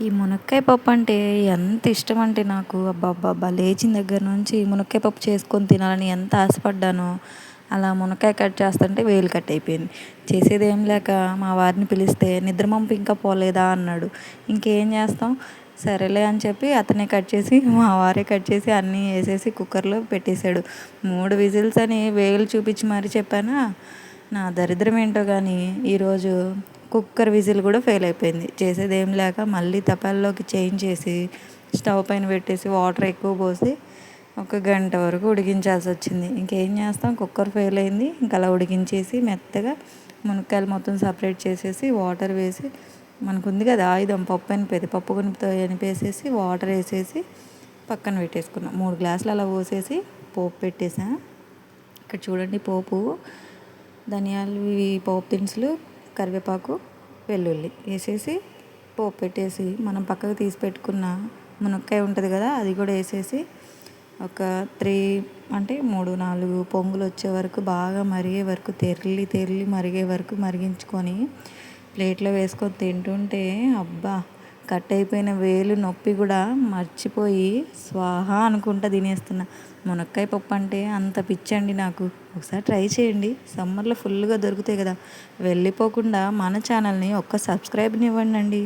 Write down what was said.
ఈ మునక్కాయ పప్పు అంటే ఎంత ఇష్టం అంటే నాకు అబ్బబ్బబ్బా! లేచిన దగ్గర నుంచి మునక్కాయ పప్పు చేసుకొని తినాలని ఎంత ఆశపడ్డానో, అలా మునక్కాయ కట్ చేస్తుంటే వేలు కట్ అయిపోయింది. చేసేదేం లేక మా వారిని పిలిస్తే నిద్రమత్తు ఇంకా పోలేదా అన్నాడు. ఇంకేం చేస్తాం, సరేలే అని చెప్పి అతనే కట్ చేసి మా వారే కట్ చేసి అన్నీ వేసేసి కుక్కర్లో పెట్టేశాడు. 3 విజిల్స్ అని వేలు చూపించి మరీ చెప్పానా, నా దరిద్రం ఏంటో కానీ ఈరోజు కుక్కర్ విజిల్ కూడా ఫెయిల్ అయిపోయింది. చేసేదేం లేక మళ్ళీ తపాల్లోకి చేంజ్ చేసి స్టవ్ పైన పెట్టేసి వాటర్ ఎక్కువ పోసి ఒక గంట వరకు ఉడికించాల్సి వచ్చింది. ఇంకేం చేస్తాం, కుక్కర్ ఫెయిల్ అయింది. ఇంకా అలా ఉడికించేసి మెత్తగా మునక్కాయలు మొత్తం సపరేట్ చేసేసి వాటర్ వేసి, మనకు ఉంది కదా ఆయుధం పప్పు ఎనిపేది, పప్పు గునిపుతో ఎనిపేసేసి వాటర్ వేసేసి పక్కన పెట్టేసుకున్నాం. 3 గ్లాసులు అలా పోసేసి పోపు పెట్టేసా. ఇక్కడ చూడండి, పోపు ధనియాలు, పోపు దినుసులు, కరివేపాకు, వెల్లుల్లి వేసేసి పోపు పెట్టేసి మనం పక్కకు తీసి పెట్టుకున్న మునక్కాయ ఉంటుంది కదా, అది కూడా వేసేసి ఒక 3-4 పొంగులు వచ్చే వరకు బాగా మరిగే వరకు తెర్లి మరిగే వరకు మరిగించుకొని ప్లేట్లో వేసుకొని తింటుంటే అబ్బా, కట్ అయిపోయిన వేలు నొప్పి కూడా మర్చిపోయి స్వాహా అనుకుంటా తినేస్తున్నా. మునక్కాయ పప్పు అంటే అంత పిచ్చండి నాకు. ఒకసారి ట్రై చేయండి, సమ్మర్లో ఫుల్గా దొరుకుతాయి కదా. వెళ్ళిపోకుండా మన ఛానల్ని ఒక్క సబ్స్క్రైబ్ని ఇవ్వండి.